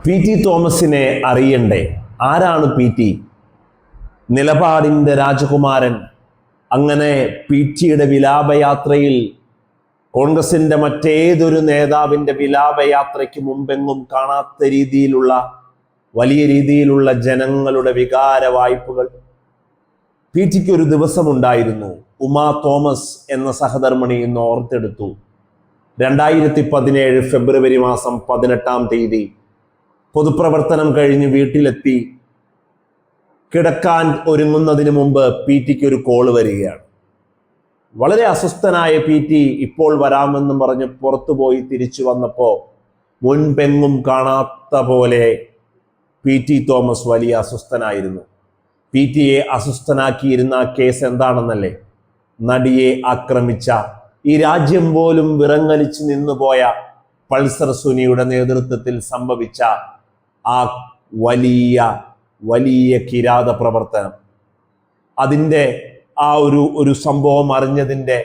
P T തോമസിനെ അറിയണ്ടേ? ആരാണ് പി ടി? നിലപാടിൻ്റെ രാജകുമാരൻ. അങ്ങനെ പി ടിയുടെ വിലാപയാത്രയിൽ കോൺഗ്രസിന്റെ മറ്റേതൊരു നേതാവിൻ്റെ വിലാപയാത്രയ്ക്ക് മുമ്പെങ്ങും കാണാത്ത രീതിയിലുള്ള വലിയ രീതിയിലുള്ള ജനങ്ങളുടെ വികാര വായ്പകൾ. പി ടിക്ക് ഒരു ദിവസമുണ്ടായിരുന്നു. ഉമാ തോമസ് എന്ന സഹധർമ്മിണി ഇന്ന് ഓർത്തെടുത്തു. 2017 ഫെബ്രുവരി മാസം 18-ാം തീയതി പൊതുപ്രവർത്തനം കഴിഞ്ഞ് വീട്ടിലെത്തി കിടക്കാൻ ഒരുങ്ങുന്നതിന് മുമ്പ് പി ടിക്ക് ഒരു കോള് വരികയാണ്. വളരെ അസ്വസ്ഥനായ പി ടി ഇപ്പോൾ വരാമെന്നും പറഞ്ഞ് പുറത്തുപോയി തിരിച്ചു വന്നപ്പോൾ മുൻപെങ്ങും കാണാത്ത പോലെ പി ടി തോമസ് വലിയ അസ്വസ്ഥനായിരുന്നു. പി ടിയെ അസ്വസ്ഥനാക്കിയിരുന്ന കേസ് എന്താണെന്നല്ലേ? നടിയെ ആക്രമിച്ച, ഈ രാജ്യം പോലും വിറങ്ങലിച്ച് നിന്നുപോയ പൾസർ സുനിയുടെ നേതൃത്വത്തിൽ സംഭവിച്ച ആ വലിയ കിരാത പ്രവർത്തനം. അതിൻ്റെ ആ ഒരു സംഭവം അറിഞ്ഞതിൻ്റെ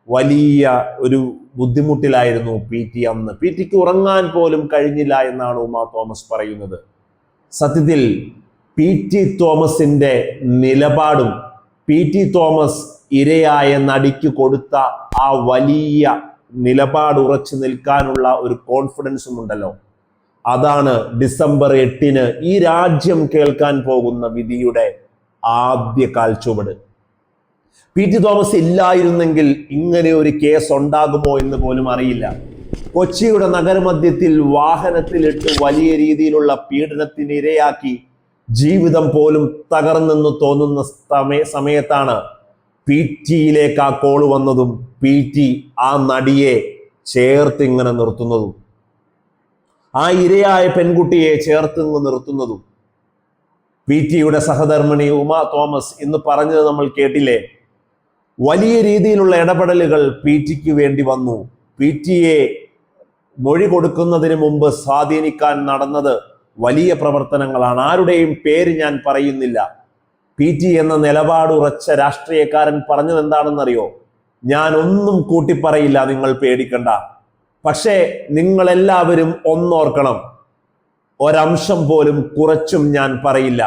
വലിയ ഒരു ബുദ്ധിമുട്ടിലായിരുന്നു പി ടി അന്ന്. പി ടിക്ക് ഉറങ്ങാൻ പോലും കഴിഞ്ഞില്ല എന്നാണ് ഉമാ തോമസ് പറയുന്നത്. സത്യത്തിൽ പി ടി തോമസിന്റെ നിലപാടും പി ടി തോമസ് ഇരയായ നടിക്ക് കൊടുത്ത ആ വലിയ നിലപാട് ഉറച്ചു നിൽക്കാനുള്ള ഒരു കോൺഫിഡൻസും ഉണ്ടല്ലോ, അതാണ് ഡിസംബർ 8-ന് ഈ രാജ്യം കേൾക്കാൻ പോകുന്ന വിധിയുടെ ആദ്യ കാൽച്ചുവട്. പി ടി തോമസ് ഇല്ലായിരുന്നെങ്കിൽ ഇങ്ങനെ ഒരു കേസ് ഉണ്ടാകുമോ എന്ന് പോലും അറിയില്ല. കൊച്ചിയുടെ നഗരമധ്യത്തിൽ വാഹനത്തിലിട്ട് വലിയ രീതിയിലുള്ള പീഡനത്തിന് ഇരയാക്കി ജീവിതം പോലും തകർന്നെന്ന് തോന്നുന്ന സമയത്താണ് പി ടിയിലേക്ക് ആ കോള് വന്നതും പി ടി ആ നടിയെ ചേർത്ത് ഇങ്ങനെ നിർത്തുന്നതും ആ ഇരയായ പെൺകുട്ടിയെ ചേർത്ത് നിർത്തുന്നതും. പി ടിയുടെ സഹധർമ്മിണി ഉമാ തോമസ് ഇന്ന് പറഞ്ഞത് നമ്മൾ കേട്ടില്ലേ? വലിയ രീതിയിലുള്ള ഇടപെടലുകൾ പി ടിക്ക് വേണ്ടി വന്നു. പി ടിയെ മൊഴി കൊടുക്കുന്നതിന് മുമ്പ് സ്വാധീനിക്കാൻ നടന്നത് വലിയ പ്രവർത്തനങ്ങളാണ്. ആരുടെയും പേര് ഞാൻ പറയുന്നില്ല. പി ടി എന്ന നിലപാട് ഉറച്ച രാഷ്ട്രീയക്കാരൻ പറഞ്ഞത് എന്താണെന്നറിയോ? ഞാൻ ഒന്നും കൂട്ടിപ്പറയില്ല, നിങ്ങൾ പേടിക്കണ്ട. പക്ഷേ നിങ്ങളെല്ലാവരും ഒന്നോർക്കണം, ഒരംശം പോലും കുറച്ചും ഞാൻ പറയില്ല.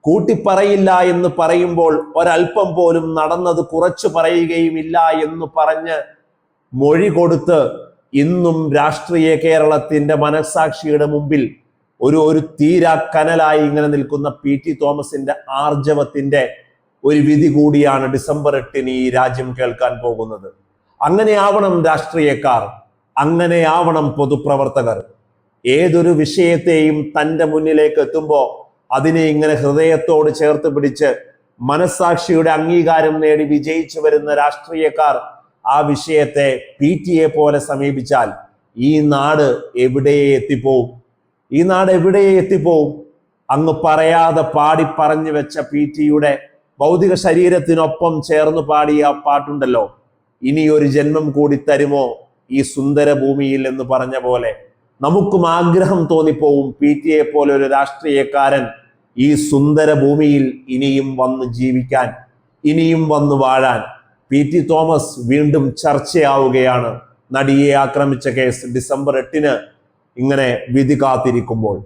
കൂട്ടിപ്പറയില്ല എന്ന് പറയുമ്പോൾ ഒരല്പം പോലും നടന്നത് കുറച്ചു പറയുകയുമില്ല എന്ന് പറഞ്ഞ് മൊഴി കൊടുത്ത് ഇന്നും രാഷ്ട്രീയ കേരളത്തിന്റെ മനസാക്ഷിയുടെ മുമ്പിൽ ഒരു തീരാ കനലായി ഇങ്ങനെ നിൽക്കുന്ന പി ടി തോമസിന്റെ ആർജവത്തിന്റെ ഒരു വിധി കൂടിയാണ് ഡിസംബർ 8-ന് ഈ രാജ്യം കേൾക്കാൻ പോകുന്നത്. അങ്ങനെയാവണം രാഷ്ട്രീയക്കാർ, അങ്ങനെയാവണം പൊതുപ്രവർത്തകർ. ഏതൊരു വിഷയത്തെയും തൻ്റെ മുന്നിലേക്ക് എത്തുമ്പോൾ അതിനെ ഇങ്ങനെ ഹൃദയത്തോട് ചേർത്ത് പിടിച്ച് മനസാക്ഷിയുടെ അംഗീകാരം നേടി വിജയിച്ചു വരുന്ന രാഷ്ട്രീയക്കാർ ആ വിഷയത്തെ പി ടിയെ പോലെ സമീപിച്ചാൽ ഈ നാട് എവിടെ എത്തിപ്പോവും? ഈ നാട് എവിടെ എത്തിപ്പോവും? അങ്ങ് പറയാതെ പാടി പറഞ്ഞു വെച്ച പി ടിയുടെ ഭൗതിക ശരീരത്തിനൊപ്പം ചേർന്ന് പാടിയ പാട്ടുണ്ടല്ലോ, ഇനിയൊരു ജന്മം കൂടി തരുമോ ഈ സുന്ദര ഭൂമിയിൽ എന്ന് പറഞ്ഞ പോലെ നമുക്കും ആഗ്രഹം തോന്നിപ്പോവും പി ടിയെ പോലെ ഒരു രാഷ്ട്രീയക്കാരൻ ഈ സുന്ദര ഭൂമിയിൽ ഇനിയും വന്ന് ജീവിക്കാൻ, ഇനിയും വന്ന് വാഴാൻ. പി ടി തോമസ് വീണ്ടും ചർച്ചയാവുകയാണ്. നടിയെ ആക്രമിച്ച കേസ് ഡിസംബർ 8-ന് ഇങ്ങനെ വിധി കാത്തിരിക്കുമ്പോൾ.